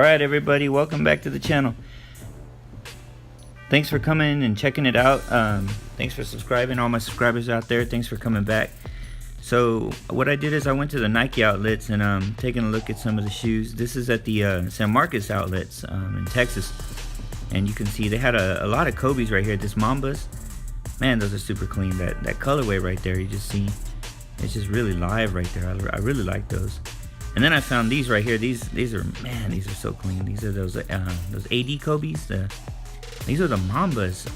Alright everybody, welcome back to the channel. Thanks for coming and checking it out. Thanks for subscribing, all my subscribers out there. Thanks for coming back. So what I did is I went to the Nike outlets and taking a look at some of the shoes. This is at the San Marcos outlets in Texas. And you can see they had a lot of Kobe's right here. This Mambas, man, those are super clean. That colorway right there, you just see, it's just really live right there. I really like those. And then I found these right here. These are, man, these are so clean. These are those AD Kobe's. These are the Mambas.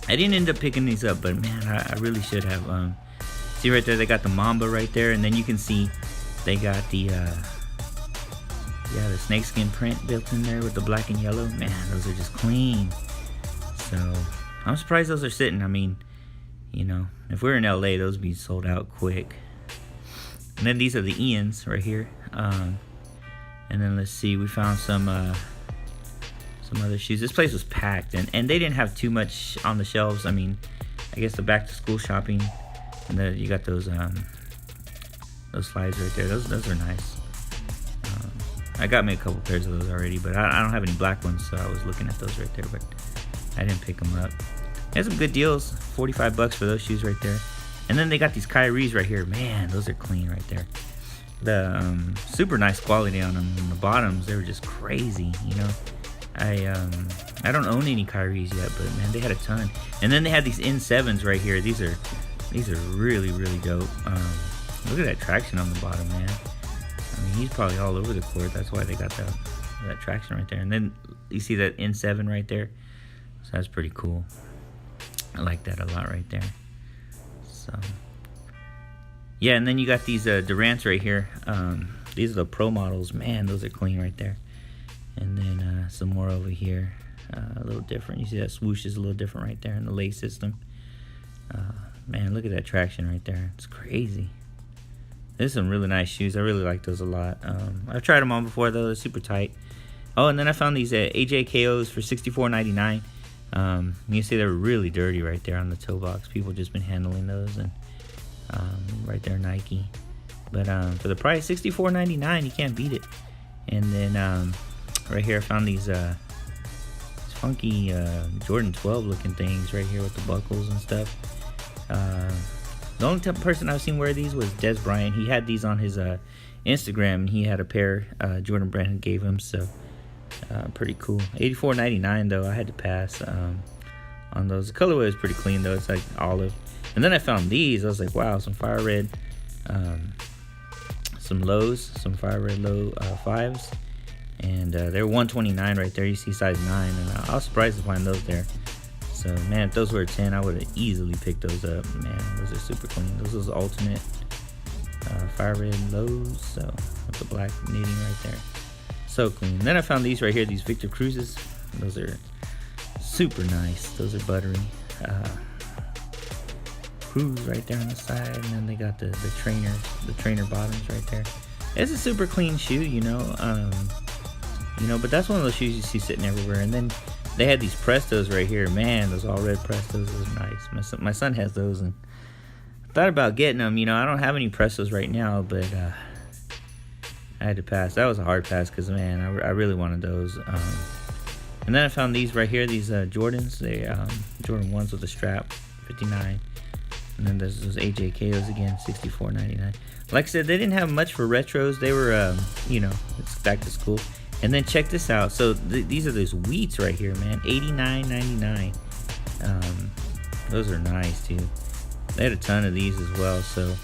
I didn't end up picking these up, but man, I really should have. See right there, they got the Mamba right there, and then you can see they got the the snakeskin print built in there with the black and yellow. Man, those are just clean. So I'm surprised those are sitting. I mean, you know, if we're in LA, those would be sold out quick. And then these are the Ians right here. And then let's see, we found some other shoes. This place was packed, and they didn't have too much on the shelves. I mean, I guess the back to school shopping, and then you got those slides right there. Those are nice. I got me a couple pairs of those already, but I don't have any black ones, so I was looking at those right there, but I didn't pick them up. They had some good deals, 45 bucks for those shoes right there. And then they got these Kyries right here. Man, those are clean right there. The super nice quality on them. And the bottoms, they were just crazy, you know. I don't own any Kyries yet, but man, they had a ton. And then they had these N7s right here. These are really, really dope. Look at that traction on the bottom, man. I mean, he's probably all over the court. That's why they got that traction right there. And then you see that N7 right there. So that's pretty cool. I like that a lot right there. So yeah, and then you got these Durants right here. These are the pro models. Man, those are clean right there. And then some more over here, a little different. You see that swoosh is a little different right there in the lace system. Man, look at that traction right there. It's crazy. There's some really nice shoes. I really like those a lot. I've tried them on before though. They're super tight. Oh, and then I found these AJKOs for $64.99. You see they're really dirty right there on the toe box. People just been handling those, and right there Nike. But for the price, $64.99, you can't beat it. And then right here I found these funky Jordan 12 looking things right here with the buckles and stuff. The only person I've seen wear these was Des Bryant. He had these on his Instagram, and he had a pair Jordan Brand gave him, so pretty cool. $84.99 though. I had to pass on those. The colorway is pretty clean though. It's like olive. And then I found these. I was like, wow, some fire red, some lows, some fire red low 5s, and they're $129 right there. You see size 9, and I was surprised to find those there. So man, if those were a 10, I would have easily picked those up. Man, those are super clean. Those are the ultimate fire red lows. So with the black knitting right there. So clean. And then I found these right here, these Victor Cruzes. Those are super nice. Those are buttery. Cruz right there on the side, and then they got the trainer bottoms right there. It's a super clean shoe, you know. But that's one of those shoes you see sitting everywhere. And then they had these Prestos right here. Man, those all red Prestos, those are nice. My son has those, and I thought about getting them. You know, I don't have any Prestos right now, but I had to pass. That was a hard pass because, man, I really wanted those. And then I found these right here, these Jordans. They Jordan 1s with a strap, $59. And then there's those AJKOs again, $64.99. Like I said, they didn't have much for retros. They were, it's back to school. And then check this out. So these are those Wheats right here, man, $89.99. Those are nice too. They had a ton of these as well. So.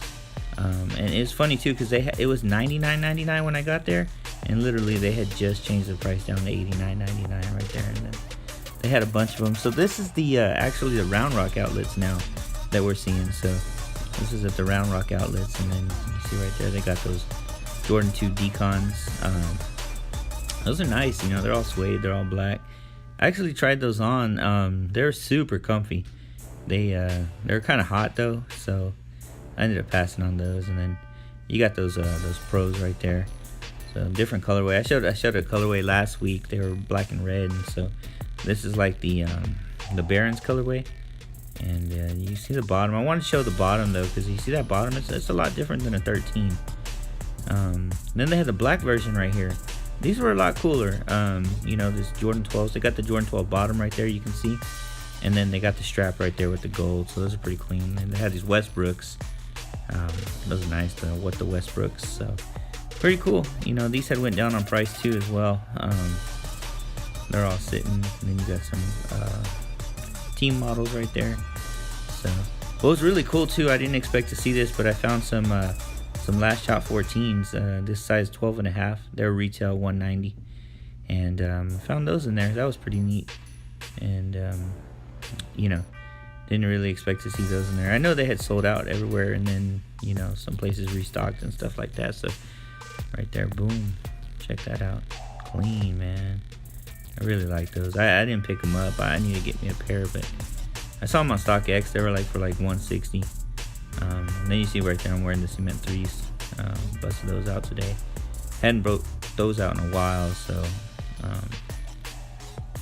And it's funny too because it was $99.99 when I got there, and literally they had just changed the price down to $89.99 right there, and then they had a bunch of them. So this is the actually the Round Rock outlets now that we're seeing. So this is at the Round Rock outlets, and then you see right there they got those Jordan 2 Decons. Those are nice, you know, they're all suede, they're all black. I actually tried those on. They're super comfy. They're kind of hot though, so I ended up passing on those. And then you got those pros right there. So different colorway. I showed a colorway last week. They were black and red, and so this is like the Barons colorway. And you see the bottom. I want to show the bottom though, because you see that bottom. It's a lot different than a 13. Then they have the black version right here. These were a lot cooler. You know, this Jordan 12s. They got the Jordan 12 bottom right there, you can see. And then they got the strap right there with the gold. So those are pretty clean. And they had these Westbrooks. Those are nice, the Westbrooks. So pretty cool. You know, these had went down on price too as well. They're all sitting. And then you got some team models right there. So what was really cool too, I didn't expect to see this, but I found some Last Shot 14s, this size 12.5. They're retail $190, and I found those in there. That was pretty neat. And you know, didn't really expect to see those in there. I know they had sold out everywhere, and then, you know, some places restocked and stuff like that. So right there, boom, check that out. Clean, man. I really like those. I didn't pick them up. I need to get me a pair, but I saw them on StockX. They were like for like $160. And then you see right there, I'm wearing the Cement 3s. Busted those out today. Hadn't broke those out in a while, so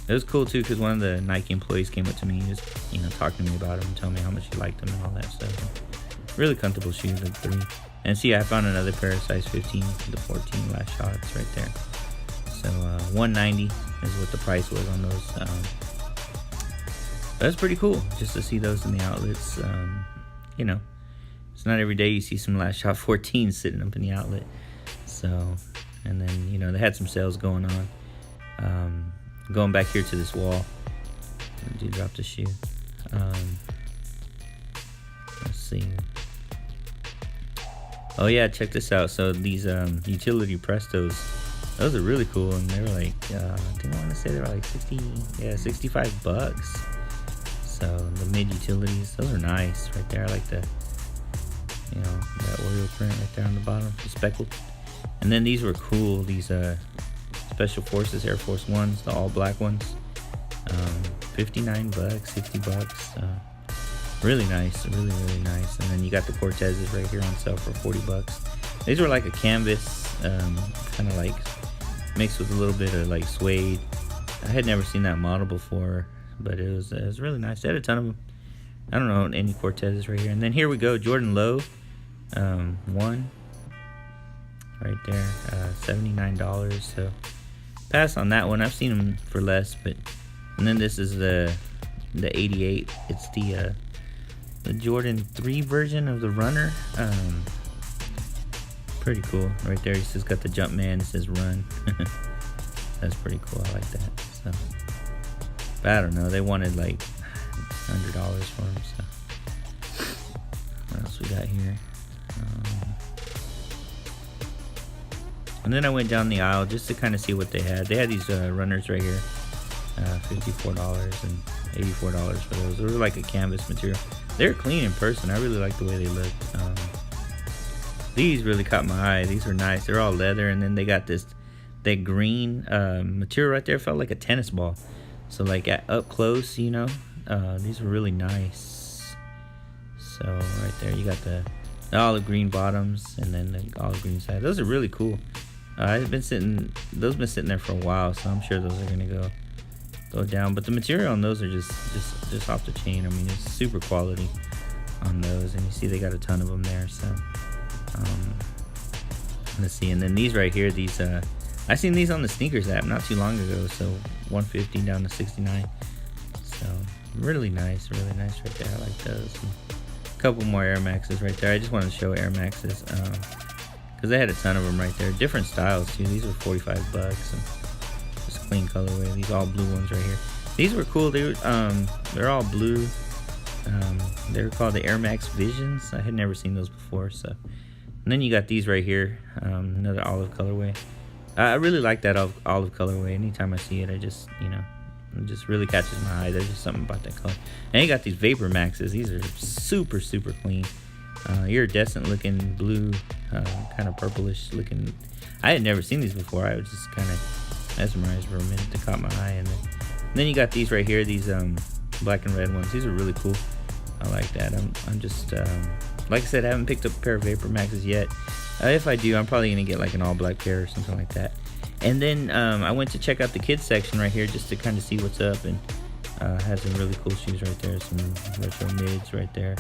it was cool too, because one of the Nike employees came up to me and just, you know, talking to me about them and telling me how much he liked them and all that stuff. Really comfortable shoes, like 3. And see, I found another pair of size 15, the 14 Last Shots right there. So $190 is what the price was on those. That's pretty cool just to see those in the outlets. You know, it's not every day you see some Last Shot 14 sitting up in the outlet. So, and then, you know, they had some sales going on. Going back here to this wall. I do drop the shoe. Let's see. Oh yeah, check this out. So these utility Prestos, those are really cool, and they were like, I think I want to say they were like $65. So the mid utilities, those are nice right there. I like the, you know, that Oreo print right there on the bottom, the speckled. And then these were cool. These Special Forces Air Force Ones, the all black ones. $59, $60. Really nice, really nice. And then you got the Cortezes right here on sale for $40. These were like a canvas, kind of like mixed with a little bit of like suede. I had never seen that model before, but it was really nice. They had a ton of them. I don't know any Cortezes right here. And then here we go, Jordan Low, 1 right there, $79. So pass on that one. I've seen them for less, but and then this is the 88. It's the Jordan 3 version of the Runner. Pretty cool right there. It's just got the Jumpman. It says Run. That's pretty cool. I like that. So, but I don't know. They wanted like $100 for them. So what else we got here? And then I went down the aisle just to kind of see what they had. They had these runners right here, $54 and $84 for those. They were like a canvas material. They're clean in person. I really like the way they look. These really caught my eye. These are nice. They're all leather, and then they got that green material right there. Felt like a tennis ball. So like up close, you know, these are really nice. So right there, you got the olive green bottoms and then the olive green side. Those are really cool. Those been sitting there for a while, so I'm sure those are gonna go down. But the material on those are just off the chain. I mean, it's super quality on those, and you see they got a ton of them there. So let's see. And then these right here, these I seen these on the sneakers app not too long ago. So 150 down to 69. So really nice right there. I like those. And a couple more Air Maxes right there. I just wanted to show Air Maxes because they had a ton of them right there. Different styles too. These were $45 and just clean colorway. These all blue ones right here. These were cool. They're all blue. They're called the Air Max Visions. I had never seen those before. So, and then you got these right here. Another olive colorway. I really like that olive colorway. Anytime I see it, I just, you know, it just really catches my eye. There's just something about that color. And you got these Vapor Maxes. These are super clean. Iridescent looking blue, kind of purplish looking. I had never seen these before. I was just kind of mesmerized for a minute. They caught my eye. And then you got these right here. These black and red ones. These are really cool. I like that. I'm just like I said, I haven't picked up a pair of Vapor Maxes yet. If I do, I'm probably gonna get like an all black pair or something like that. And then I went to check out the kids section right here just to kind of see what's up, and has some really cool shoes right there, some retro mids right there.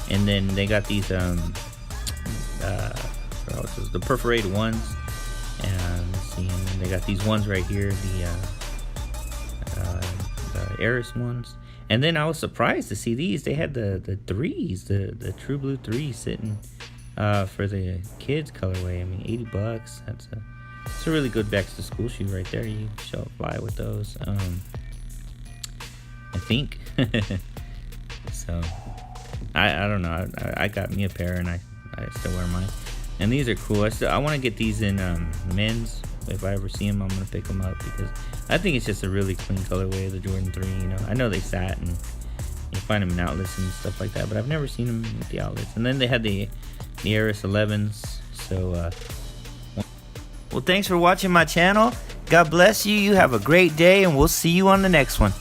And then they got these the perforated ones, and let's see. And then they got these ones right here, the Eris ones. And then I was surprised to see these. They had the threes, the True Blue 3 sitting for the kids colorway. I mean, $80. It's a really good back to school shoe right there. You can show up fly with those. I think. So I don't know. I got me a pair and I still wear mine. And these are cool. I want to get these in men's. If I ever see them, I'm gonna pick them up because I think it's just a really clean colorway of the Jordan 3. You know, I know they sat and you find them in outlets and stuff like that, but I've never seen them with the outlets. And then they had the Eris 11s. So, well, thanks for watching my channel. God bless you. You have a great day, and we'll see you on the next one.